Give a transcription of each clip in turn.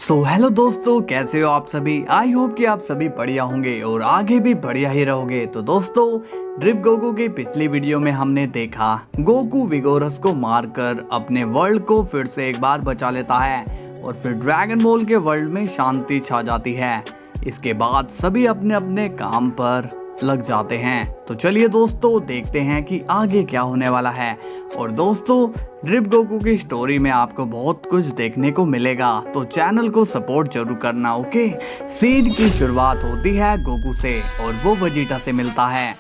Hello दोस्तों, कैसे हो आप सभी। आई होप कि आप सभी बढ़िया होंगे और आगे भी बढ़िया ही रहोगे। तो दोस्तों, ड्रिप गोकू की पिछली वीडियो में हमने देखा गोकू विगोरस को मारकर अपने वर्ल्ड को फिर से एक बार बचा लेता है और फिर ड्रैगन बॉल के वर्ल्ड में शांति छा जाती है। इसके बाद सभी अपने अपने काम पर लग जाते हैं। तो चलिए दोस्तों, देखते हैं कि आगे क्या होने वाला है। और दोस्तों, ड्रिप गोकू की स्टोरी में आपको बहुत कुछ देखने को मिलेगा, तो चैनल को सपोर्ट जरूर करना। ओके, सीन की शुरुआत होती है गोकू से और वो वेजिटा से मिलता है।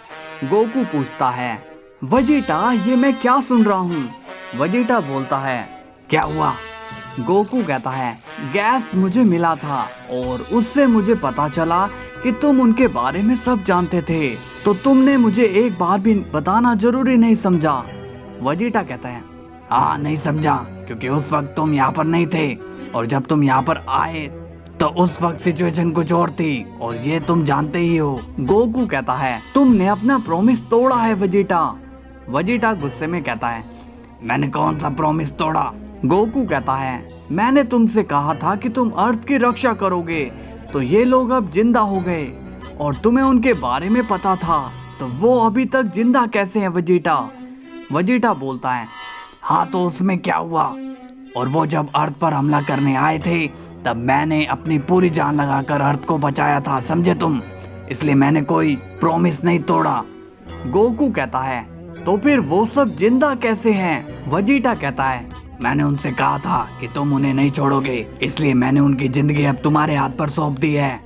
गोकू पूछता है, वेजिटा ये मैं क्या सुन रहा हूँ। वेजिटा बोलता है, क्या हुआ। गोकू कहता है, गैस मुझे मिला था और उससे मुझे पता चला कि तुम उनके बारे में सब जानते थे, तो तुमने मुझे एक बार भी बताना जरूरी नहीं समझा। वेजिटा कहता है, हाँ नहीं समझा, क्योंकि उस वक्त तुम यहाँ पर नहीं थे और जब तुम यहाँ पर आए तो उस वक्त सिचुएशन कुछ और थी और ये तुम जानते ही हो। गोकू कहता है, तुमने अपना प्रॉमिस तोड़ा है वेजिटा। वेजिटा गुस्से में कहता है, मैंने कौन सा प्रॉमिस तोड़ा। गोकू कहता है, मैंने तुमसे कहा था कि तुम अर्थ की रक्षा करोगे, तो ये लोग अब जिंदा हो गए और तुम्हें उनके बारे में पता था, तो वो अभी तक जिंदा कैसे हैं वेजिटा। वेजिटा बोलता है, हाँ तो उसमें क्या हुआ। और वो जब अर्थ पर हमला करने आए थे तब मैंने अपनी पूरी जान लगाकर अर्थ को बचाया था, समझे तुम, इसलिए मैंने कोई प्रॉमिस नहीं तोड़ा। गोकू कहता है, तो फिर वो सब जिंदा कैसे हैं। वेजिटा कहता है, मैंने उनसे कहा था कि तुम उन्हें नहीं छोड़ोगे, इसलिए मैंने उनकी जिंदगी अब तुम्हारे हाथ पर सौंप दी है।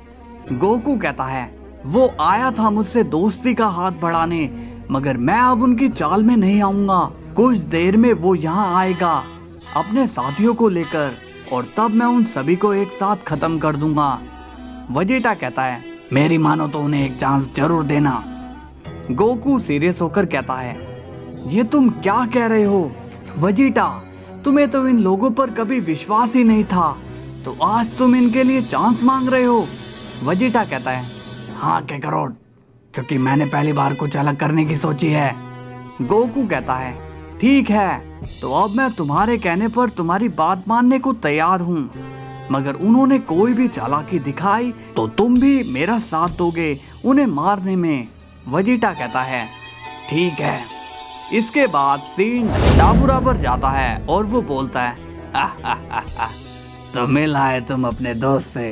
गोकू कहता है, वो आया था मुझसे दोस्ती का हाथ बढ़ाने, मगर मैं अब उनकी चाल में नहीं आऊंगा। कुछ देर में वो यहाँ आएगा अपने साथियों को लेकर और तब मैं उन सभी को एक साथ खत्म कर दूंगा। वेजिटा कहता है, मेरी मानो तो उन्हें एक चांस जरूर देना। गोकू सीरियस होकर कहता है, ये तुम क्या कह रहे हो वेजिटा, तुम्हें तो इन लोगों पर कभी विश्वास ही नहीं था, तो आज तुम इनके लिए चांस मांग रहे हो। वेजिटा कहता है, हाँ कैकरोट, क्योंकि मैंने पहली बार कुछ अलग करने की सोची है। गोकू कहता है, ठीक है, तो अब मैं तुम्हारे कहने पर तुम्हारी बात मानने को तैयार हूँ, मगर उन्होंने कोई भी चालाकी दिखाई तो तुम भी मेरा साथ दोगे उन्हें मारने में। वेजिटा कहता है, ठीक है। इसके बाद सीन डाबुरा पर जाता है और वो बोलता है, तो मिला है तुम अपने दोस्त से।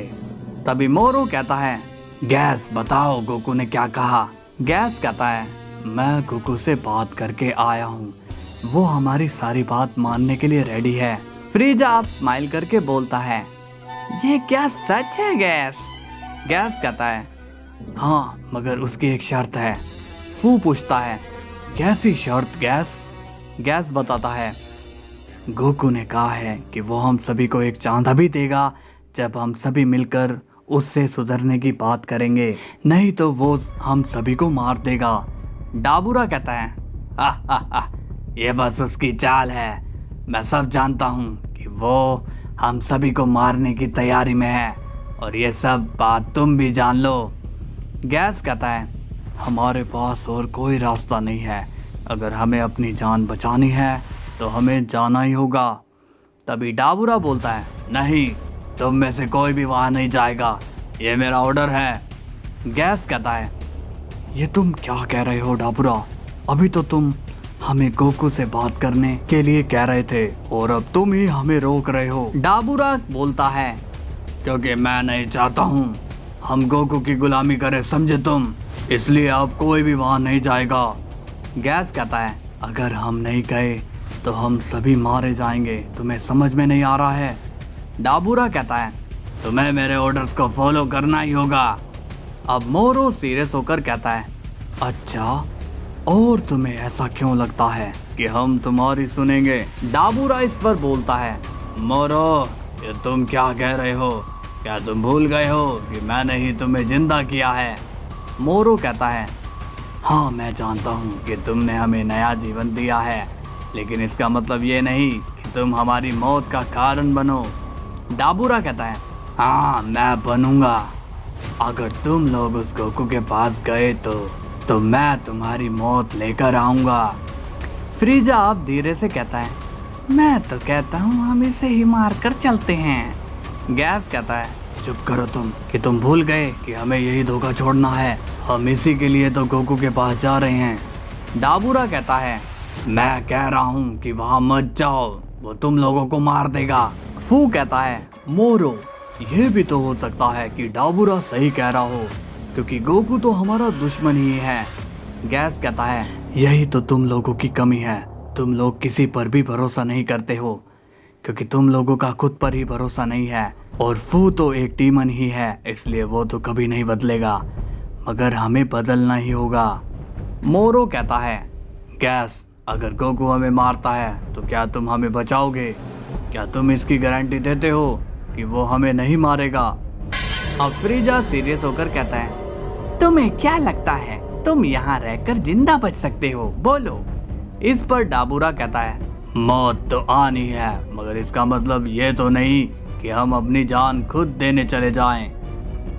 तभी मोरो कहता है, गैस बताओ गोकू ने क्या कहा। गैस कहता है, मैं गोकू से बात करके आया हूँ, वो हमारी सारी बात मानने के लिए रेडी है। फ्रीजा स्माइल करके बोलता है, ये क्या सच है गैस। गैस कहता है, हाँ मगर उसकी एक शर्त है। फू पूछता है, कैसी शर्त गैस। गैस बताता है, गोकू ने कहा है कि वो हम सभी को एक चांस तभी देगा जब हम सभी मिलकर उससे सुधरने की बात करेंगे, नहीं तो वो हम सभी को मार देगा। डाबुरा कहता है, ये बस उसकी चाल है, मैं सब जानता हूँ कि वो हम सभी को मारने की तैयारी में है और ये सब बात तुम भी जान लो। गैस कहता है, हमारे पास और कोई रास्ता नहीं है, अगर हमें अपनी जान बचानी है तो हमें जाना ही होगा। तभी डाबुरा बोलता है, नहीं, तुम में से कोई भी वहाँ नहीं जाएगा, ये मेरा ऑर्डर है। गैस कहता है, ये तुम क्या कह रहे हो डाबुरा, अभी तो तुम हमें गोकू से बात करने के लिए कह रहे थे और अब तुम ही हमें रोक रहे हो। डाबुरा बोलता है, क्योंकि मैं नहीं चाहता हूँ हम गोकू की गुलामी करें, समझे तुम, इसलिए अब कोई भी वहाँ नहीं जाएगा। गैस कहता है, अगर हम नहीं गए तो हम सभी मारे जाएंगे, तुम्हें समझ में नहीं आ रहा है। डाबुरा कहता है, तुम्हें मेरे ऑर्डर्स को फॉलो करना ही होगा। अब मोरो सीरियस होकर कहता है, अच्छा, और तुम्हें ऐसा क्यों लगता है कि हम तुम्हारी सुनेंगे। डाबुरा इस पर बोलता है, मोरो ये तुम क्या कह रहे हो, क्या तुम भूल गए हो कि मैंने ही तुम्हें जिंदा किया है। मोरो कहता है, हाँ मैं जानता हूँ कि तुमने हमें नया जीवन दिया है, लेकिन इसका मतलब ये नहीं कि तुम हमारी मौत का कारण बनो। डाबुरा कहता है, हाँ मैं बनूंगा, अगर तुम लोग उस गोकू के पास गए तो मैं तुम्हारी मौत लेकर आऊंगा। फ्रीजा अब धीरे से कहता है, मैं तो कहता हूँ हम इसे ही मार कर चलते हैं। गैस कहता है, चुप करो तुम, कि तुम भूल गए कि हमें यही धोखा छोड़ना है। हम इसी के लिए तो गोकू के पास जा रहे हैं। डाबूरा कहता है, मैं कह रहा हूँ कि वहाँ मत जाओ, वो तुम लोगों को मार देगा। फू कहता है, मोरो, ये भी तो हो सकता है कि डाबूरा सही कह रहा हो, क्योंकि गोकू तो हमारा दुश्मन ही है। गैस कहता है, यही तो तुम लोगों की कमी है, तुम लोग किसी पर भी भरोसा नहीं करते हो, क्योंकि तुम लोगों का खुद पर ही भरोसा नहीं है। और फू तो एक डीमन ही है, इसलिए वो तो कभी नहीं बदलेगा, मगर हमें बदलना ही होगा। मोरो कहता है, गैस, अगर गोकू हमें मारता है तो क्या तुम हमें बचाओगे? क्या तुम इसकी गारंटी देते हो कि वो हमें नहीं मारेगा? अब फ्रीजा सीरियस होकर कहता है, तुम्हें क्या लगता है तुम यहाँ रहकर जिंदा बच सकते हो? बोलो। इस पर डाबूरा कहता है, मौत तो आनी है, मगर इसका मतलब ये तो नहीं कि हम अपनी जान खुद देने चले जाएं।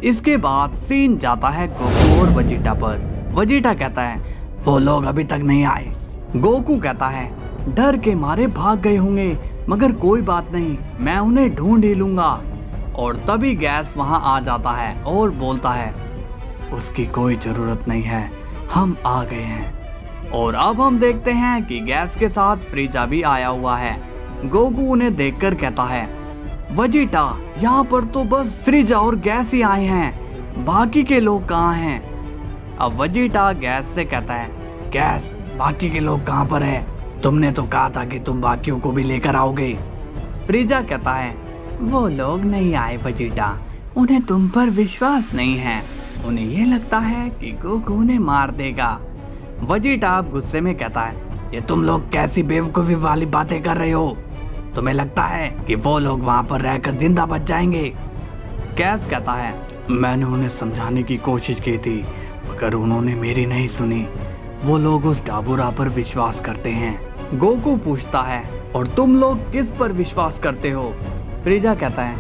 इसके बाद सीन जाता है गोकू और वजीटा पर। वजीटा कहता है, वो लोग अभी तक नहीं आए। गोकू कहता है, डर के मारे भाग गए होंगे, मगर कोई बात नहीं, मैं उन्हें ढूंढ ही लूंगा। और तभी गैस वहां आ जाता है और बोलता है, उसकी कोई जरूरत नहीं है, हम आ गए हैं। और अब हम देखते हैं कि गैस के साथ फ्रीजा भी आया हुआ है। गोकू उन्हें देखकर कहता है, वजीटा, यहाँ पर तो बस फ्रीजा और गैस ही आए हैं, बाकी के लोग कहाँ हैं? अब वजीटा गैस से कहता है, गैस, बाकी के लोग कहाँ पर हैं? तुमने तो कहा था कि तुम बाकियों को भी लेकर आओगे। फ्रीजा कहता है, वो लोग नहीं आए वजीटा, उन्हें तुम पर विश्वास नहीं है, उन्हें ये लगता है कि गोकू उन्हें मार देगा। वजीटा गुस्से में कहता है, ये तुम लोग कैसी बेवकूफी वाली बातें कर रहे हो? तुम्हें लगता है कि वो लोग वहां पर रहकर जिंदा बच जाएंगे? गैस कहता है, मैंने उन्हें समझाने की कोशिश की थी, मगर उन्होंने मेरी नहीं सुनी। वो लोग उस डाबूरा पर विश्वास करते हैं। गोकू पूछता है, और तुम लोग किस पर विश्वास करते हो? फ्रीजा कहता है,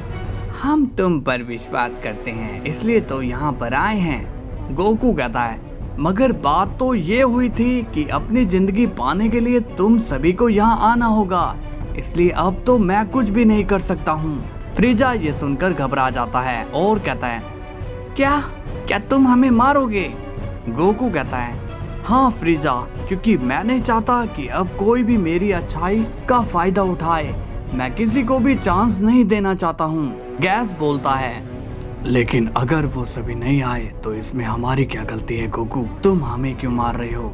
हम तुम पर विश्वास करते हैं, इसलिए तो यहाँ पर आए हैं। गोकू कहता है, मगर बात तो ये हुई थी कि अपनी जिंदगी पाने के लिए तुम सभी को यहाँ आना होगा, इसलिए अब तो मैं कुछ भी नहीं कर सकता हूँ। फ्रीजा ये सुनकर घबरा जाता है और कहता है, क्या तुम हमें मारोगे? गोकू कहता है, हाँ फ्रीजा, क्योंकि मैं नहीं चाहता कि अब कोई भी मेरी अच्छाई का फायदा उठाए, मैं किसी को भी चांस नहीं देना चाहता हूँ। गैस बोलता है, लेकिन अगर वो सभी नहीं आए तो इसमें हमारी क्या गलती है गोकू? तुम हमें क्यों मार रहे हो?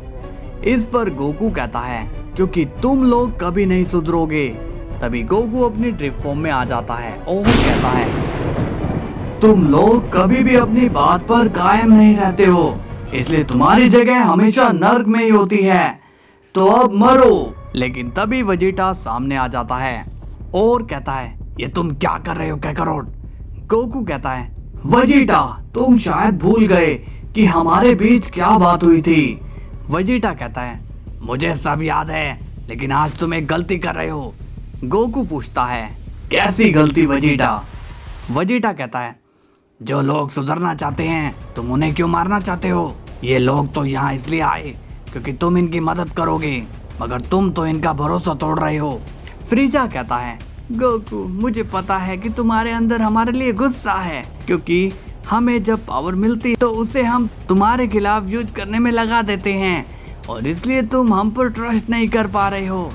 इस पर गोकू कहता है, क्योंकि तुम लोग कभी नहीं सुधरोगे। तभी गोकू अपनी ड्रिप फॉर्म में आ जाता है और कहता है, तुम लोग कभी भी अपनी बात पर कायम नहीं रहते हो, इसलिए तुम्हारी जगह हमेशा नर्क में ही होती है, तो अब मरो। लेकिन तभी वजीटा सामने आ जाता है और कहता है, ये तुम क्या कर रहे हो कैकरोट? गोकू कहता है, वजीटा, तुम शायद भूल गए कि हमारे बीच क्या बात हुई थी। वजीटा कहता है, मुझे सब याद है, लेकिन आज तुम एक गलती कर रहे हो। गोकू पूछता है, कैसी गलती वजीटा? वजीटा कहता है, जो लोग सुधरना चाहते हैं तुम उन्हें क्यों मारना चाहते हो? ये लोग तो यहाँ इसलिए आए क्योंकि तुम इनकी मदद करोगे, मगर तुम तो इनका भरोसा तोड़ रहे हो। फ्रीजा कहता है, गोकू, मुझे पता है कि तुम्हारे अंदर हमारे लिए गुस्सा है, क्योंकि हमें जब पावर मिलती तो उसे हम तुम्हारे खिलाफ यूज करने में लगा देते हैं, और इसलिए तुम हम पर ट्रस्ट नहीं कर पा रहे हो।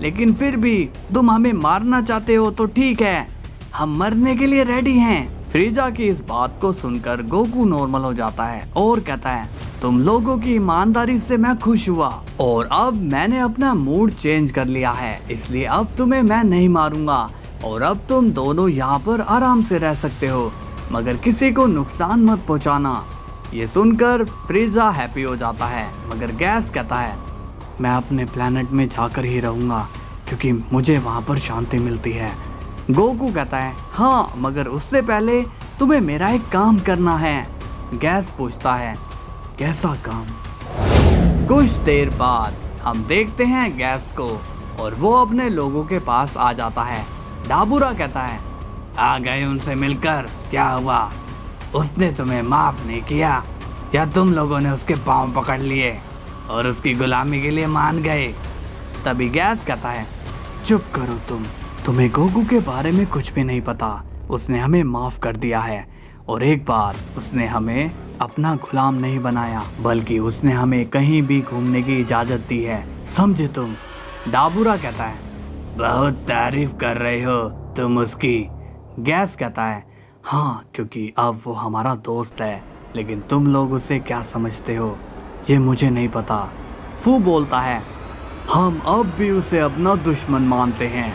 लेकिन फिर भी तुम हमें मारना चाहते हो तो ठीक है, हम मरने के लिए रेडी हैं। फ्रीजा की इस बात को सुनकर गोकू नॉर्मल हो जाता है और कहता है, तुम लोगों की ईमानदारी से मैं खुश हुआ, और अब मैंने अपना मूड चेंज कर लिया है, इसलिए अब तुम्हें मैं नहीं मारूंगा, और अब तुम दोनों यहाँ पर आराम से रह सकते हो, मगर किसी को नुकसान मत पहुँचाना। ये सुनकर फ्रीजा हैप्पी हो जाता है, मगर गैस कहता है, मैं अपने प्लेनेट में जाकर ही रहूँगा, क्योंकि मुझे वहाँ पर शांति मिलती है। गोकू कहता है, हाँ, मगर उससे पहले तुम्हें मेरा एक काम करना है। गैस पूछता है, कैसा काम? कुछ देर बाद हम देखते हैं गैस को, और वो अपने लोगों के पास आ जाता है। डाबूरा कहता है, आ गए उनसे मिलकर, क्या हुआ? उसने तुम्हें माफ नहीं किया, या तुम लोगों ने उसके पाँव पकड़ लिए और उसकी गुलामी के लिए मान गए? तभी गैस कहता है, चुप करो तुम्हें गोकू के बारे में कुछ भी नहीं पता, उसने हमें माफ़ कर दिया है और एक बार उसने हमें अपना गुलाम नहीं बनाया, बल्कि उसने हमें कहीं भी घूमने की इजाज़त दी है, समझे तुम? डाबूरा कहता है, बहुत तारीफ कर रहे हो तुम उसकी। गैस कहता है, हाँ क्योंकि अब वो हमारा दोस्त है, लेकिन तुम लोग उसे क्या समझते हो ये मुझे नहीं पता। फू बोलता है, हम अब भी उसे अपना दुश्मन मानते हैं।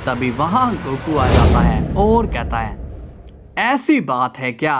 तभी वहाँ गोकू आ जाता है और कहता है, ऐसी बात है क्या?